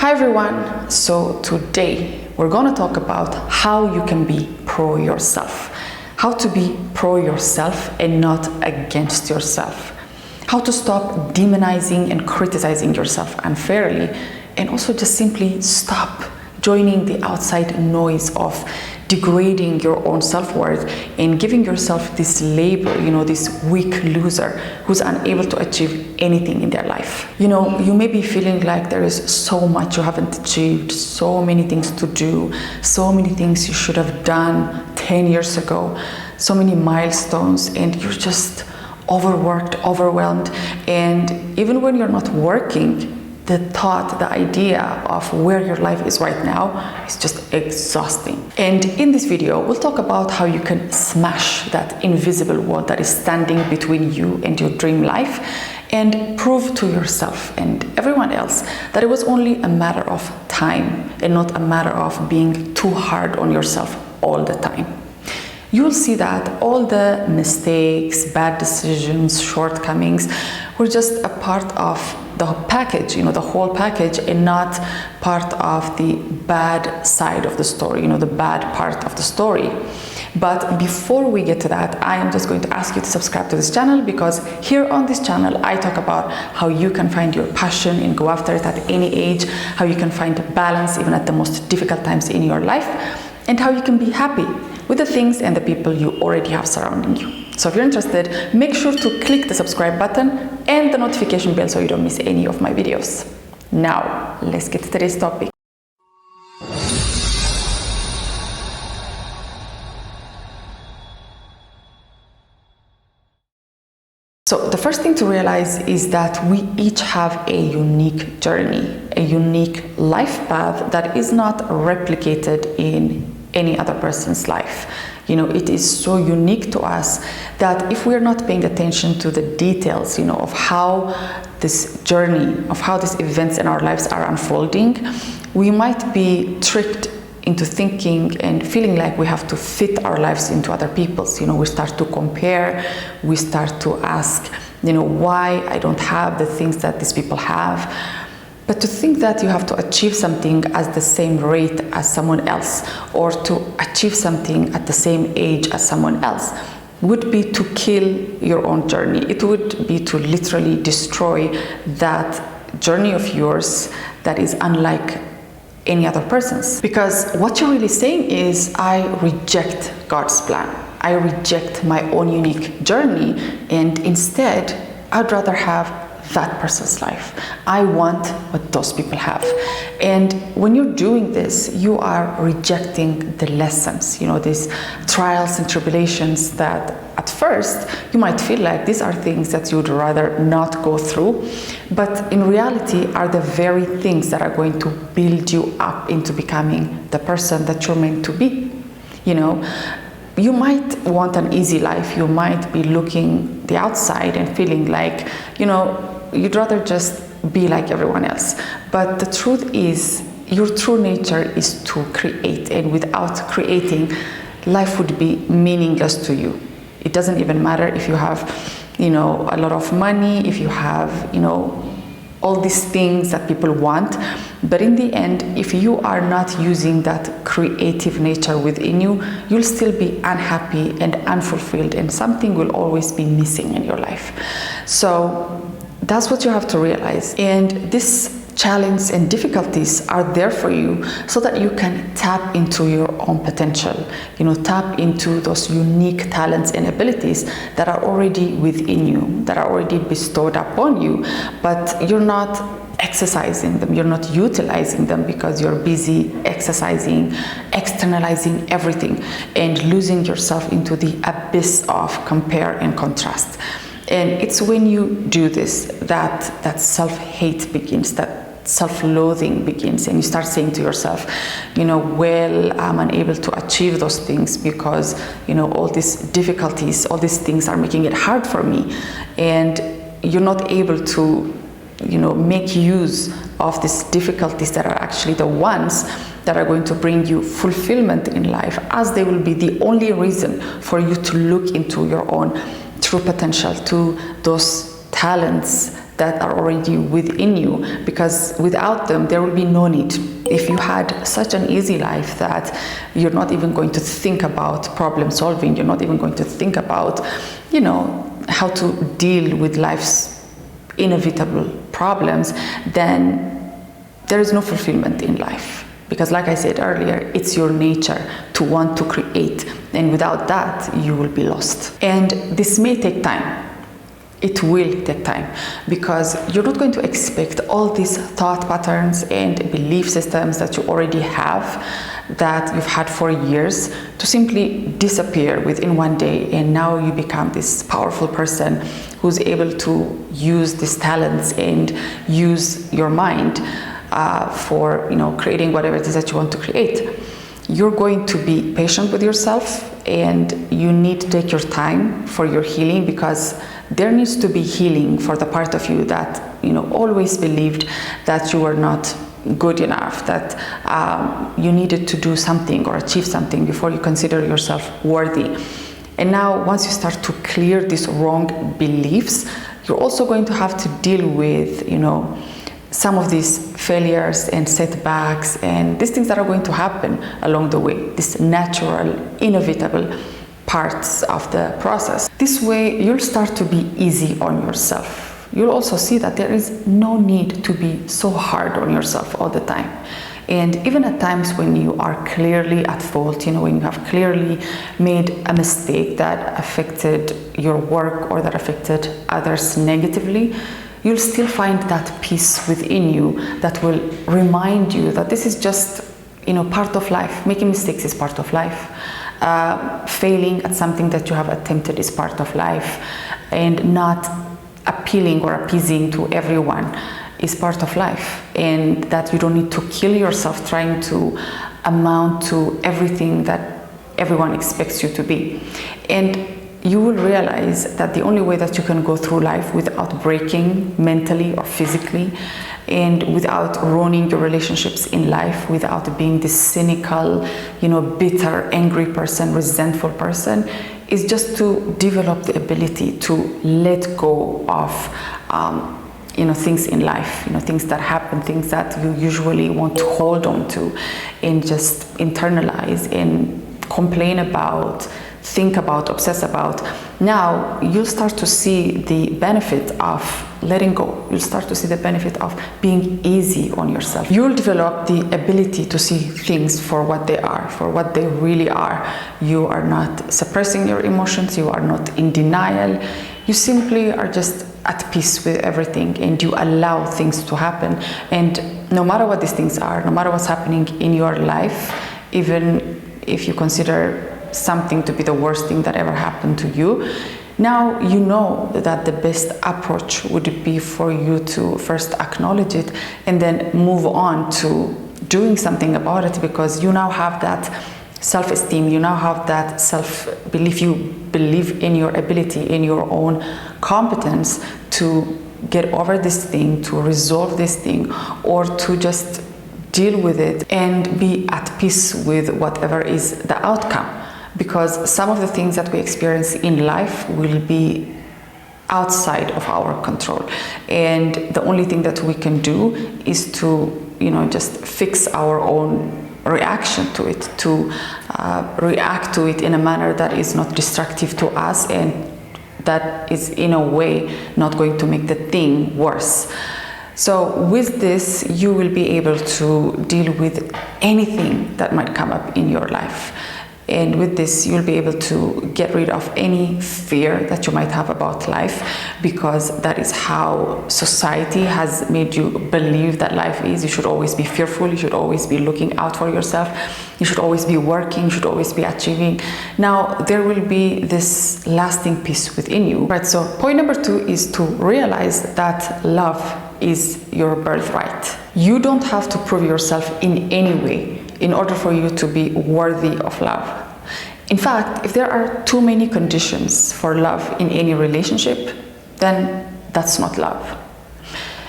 Hi everyone, so today we're going to talk about how you can be pro yourself. How to be pro yourself and not against yourself. How to stop demonizing and criticizing yourself unfairly, and also just simply stop joining the outside noise of degrading your own self-worth and giving yourself this label, this weak loser who's unable to achieve anything in their life. You may be feeling like there is so much you haven't achieved, so many things to do, so many things you should have done 10 years ago, so many milestones, and you're just overworked, overwhelmed. And even when you're not working, the thought, the idea of where your life is right now is just exhausting. And in this video, we'll talk about how you can smash that invisible wall that is standing between you and your dream life and prove to yourself and everyone else that it was only a matter of time and not a matter of being too hard on yourself all the time. You'll see that all the mistakes, bad decisions, shortcomings were just a part of the package, the whole package, and not part of the bad side of the story, the bad part of the story. But before we get to that, I am just going to ask you to subscribe to this channel, because here on this channel, I talk about how you can find your passion and go after it at any age, how you can find balance even at the most difficult times in your life, and how you can be happy with the things and the people you already have surrounding you. So if you're interested, make sure to click the subscribe button and the notification bell so you don't miss any of my videos. Now, let's get to today's topic. So the first thing to realize is that we each have a unique journey, a unique life path that is not replicated in any other person's life. It is so unique to us that if we're not paying attention to the details, of how this journey, of how these events in our lives are unfolding, we might be tricked into thinking and feeling like we have to fit our lives into other people's. We start to compare, we start to ask, why I don't have the things that these people have. But to think that you have to achieve something at the same rate as someone else, or to achieve something at the same age as someone else, would be to kill your own journey. It would be to literally destroy that journey of yours that is unlike any other person's. Because what you're really saying is, I reject God's plan. I reject my own unique journey, and instead, I'd rather have that person's life. I want what those people have. And when you're doing this, you are rejecting the lessons, these trials and tribulations that at first you might feel like these are things that you'd rather not go through, but in reality are the very things that are going to build you up into becoming the person that you're meant to be. You might want an easy life. You might be looking the outside and feeling like, you'd rather just be like everyone else. But the truth is, your true nature is to create. And without creating, life would be meaningless to you. It doesn't even matter if you have, a lot of money, if you have, all these things that people want. But in the end, if you are not using that creative nature within you, you'll still be unhappy and unfulfilled, and something will always be missing in your life. So that's what you have to realize. And this challenge and difficulties are there for you so that you can tap into your own potential, tap into those unique talents and abilities that are already within you, that are already bestowed upon you, but you're not exercising them, you're not utilizing them because you're busy exercising, externalizing everything, and losing yourself into the abyss of compare and contrast. And it's when you do this that self-hate begins, that self-loathing begins, and you start saying to yourself, I'm unable to achieve those things because, all these difficulties, all these things are making it hard for me. And you're not able to, make use of these difficulties that are actually the ones that are going to bring you fulfillment in life, as they will be the only reason for you to look into your own true potential, to those talents that are already within you, because without them there will be no need. If you had such an easy life that you're not even going to think about problem solving, you're not even going to think about, how to deal with life's inevitable problems, then there is no fulfillment in life. Because like I said earlier, it's your nature to want to create, and without that you will be lost. And this may take time. It will take time, because you're not going to expect all these thought patterns and belief systems that you already have, that you've had for years, to simply disappear within one day, and now you become this powerful person who's able to use these talents and use your mind for creating whatever it is that you want to create. You're going to be patient with yourself, and you need to take your time for your healing, because there needs to be healing for the part of you that always believed that you were not good enough, that you needed to do something or achieve something before you consider yourself worthy. And now, once you start to clear these wrong beliefs, you're also going to have to deal with some of these failures and setbacks and these things that are going to happen along the way, these natural, inevitable parts of the process. This way, you'll start to be easy on yourself. You'll also see that there is no need to be so hard on yourself all the time. And even at times when you are clearly at fault, when you have clearly made a mistake that affected your work or that affected others negatively, you'll still find that peace within you that will remind you that this is just, part of life. Making mistakes is part of life. Failing at something that you have attempted is part of life, and not appealing or appeasing to everyone is part of life, and that you don't need to kill yourself trying to amount to everything that everyone expects you to be. And you will realize that the only way that you can go through life without breaking mentally or physically, and without ruining your relationships in life, without being this cynical, bitter, angry person, resentful person, is just to develop the ability to let go of things in life, things that happen, things that you usually want to hold on to and just internalize and complain about, think about, obsess about. Now you'll start to see the benefit of letting go. You'll start to see the benefit of being easy on yourself. You'll develop the ability to see things for what they are, for what they really are. You are not suppressing your emotions. You are not in denial. You simply are just at peace with everything, and you allow things to happen. And no matter what these things are, no matter what's happening in your life, even if you consider something to be the worst thing that ever happened to you, now you know that the best approach would be for you to first acknowledge it and then move on to doing something about it, because you now have that self-esteem, you now have that self-belief, you believe in your ability, in your own competence to get over this thing, to resolve this thing, or to just deal with it and be at peace with whatever is the outcome. Because some of the things that we experience in life will be outside of our control, and the only thing that we can do is to just fix our own reaction to it, to react to it in a manner that is not destructive to us and that is in a way not going to make the thing worse. So with this, you will be able to deal with anything that might come up in your life. And with this, you'll be able to get rid of any fear that you might have about life, because that is how society has made you believe that life is. You should always be fearful, you should always be looking out for yourself, you should always be working, you should always be achieving. Now, there will be this lasting peace within you. Right, so point number 2 is to realize that love is your birthright. You don't have to prove yourself in any way in order for you to be worthy of love. In fact, if there are too many conditions for love in any relationship, then that's not love.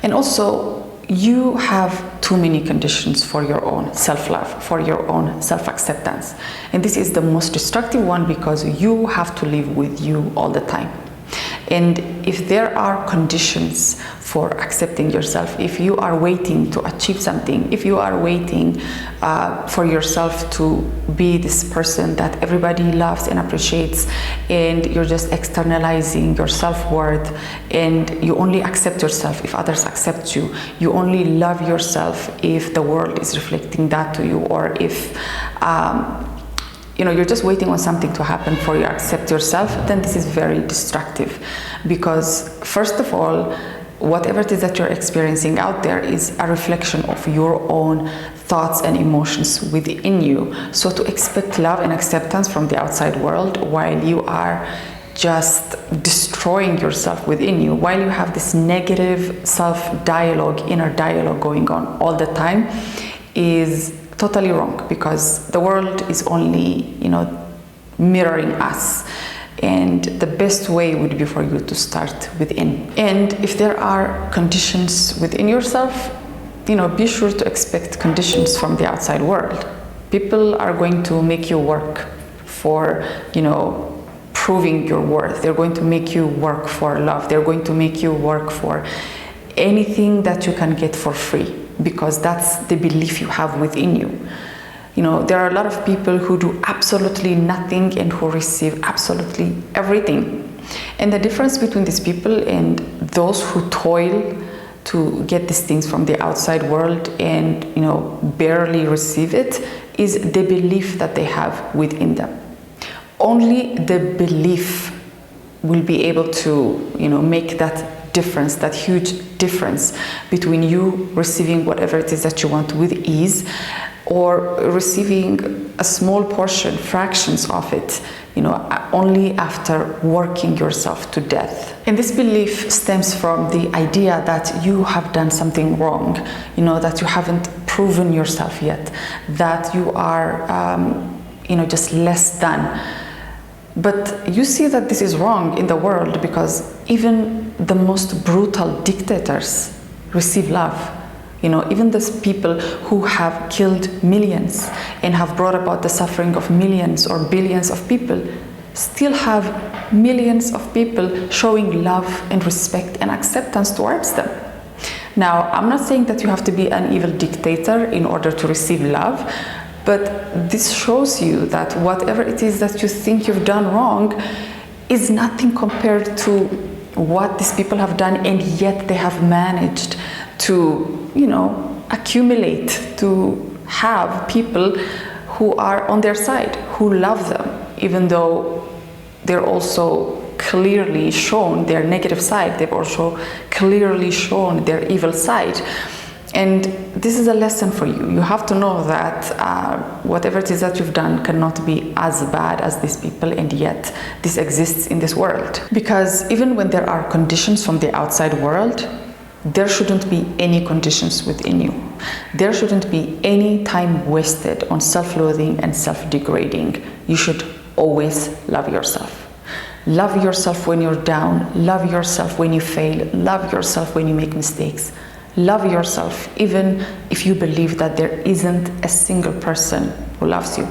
And also, you have too many conditions for your own self-love, for your own self-acceptance. And this is the most destructive one, because you have to live with you all the time. And if there are conditions for accepting yourself, if you are waiting to achieve something, if you are waiting for yourself to be this person that everybody loves and appreciates, and you're just externalizing your self-worth, and you only accept yourself if others accept you, you only love yourself if the world is reflecting that to you, or if you're just waiting on something to happen for you to accept yourself, then this is very destructive. Because first of all, whatever it is that you're experiencing out there is a reflection of your own thoughts and emotions within you. So to expect love and acceptance from the outside world while you are just destroying yourself within you, while you have this negative self-dialogue, inner dialogue going on all the time, is totally wrong, because the world is only, mirroring us. And the best way would be for you to start within. And if there are conditions within yourself, be sure to expect conditions from the outside world. People are going to make you work for, proving your worth. They're going to make you work for love. They're going to make you work for anything that you can get for free, because that's the belief you have within you. There are a lot of people who do absolutely nothing and who receive absolutely everything. And the difference between these people and those who toil to get these things from the outside world and, barely receive it, is the belief that they have within them. Only the belief will be able to, make that difference, that huge difference between you receiving whatever it is that you want with ease, or receiving a small portion, fractions of it, only after working yourself to death. And this belief stems from the idea that you have done something wrong, that you haven't proven yourself yet, that you are, just less than. But you see that this is wrong in the world, because even the most brutal dictators receive love. Even those people who have killed millions and have brought about the suffering of millions or billions of people still have millions of people showing love and respect and acceptance towards them. Now, I'm not saying that you have to be an evil dictator in order to receive love, but this shows you that whatever it is that you think you've done wrong is nothing compared to what these people have done, and yet they have managed to, accumulate, to have people who are on their side, who love them, even though they're also clearly shown their negative side. They've also clearly shown their evil side. And this is a lesson for you. You have to know that whatever it is that you've done cannot be as bad as these people, and yet this exists in this world. Because even when there are conditions from the outside world, there shouldn't be any conditions within you. There shouldn't be any time wasted on self-loathing and self-degrading. You should always love yourself. Love yourself when you're down. Love yourself when you fail. Love yourself when you make mistakes. Love yourself even if you believe that there isn't a single person who loves you.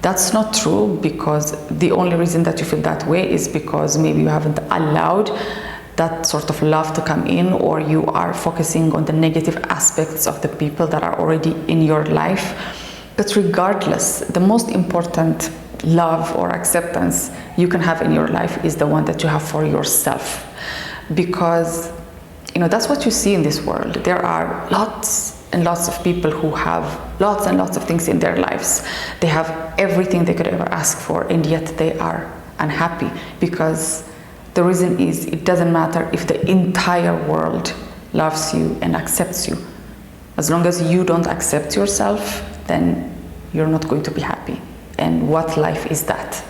That's not true, because the only reason that you feel that way is because maybe you haven't allowed that sort of love to come in, or you are focusing on the negative aspects of the people that are already in your life. But regardless, the most important love or acceptance you can have in your life is the one that you have for yourself. Because that's what you see in this world. There are lots and lots of people who have lots and lots of things in their lives. They have everything they could ever ask for, and yet they are unhappy, because the reason is it doesn't matter if the entire world loves you and accepts you. As long as you don't accept yourself, then you're not going to be happy. And what life is that?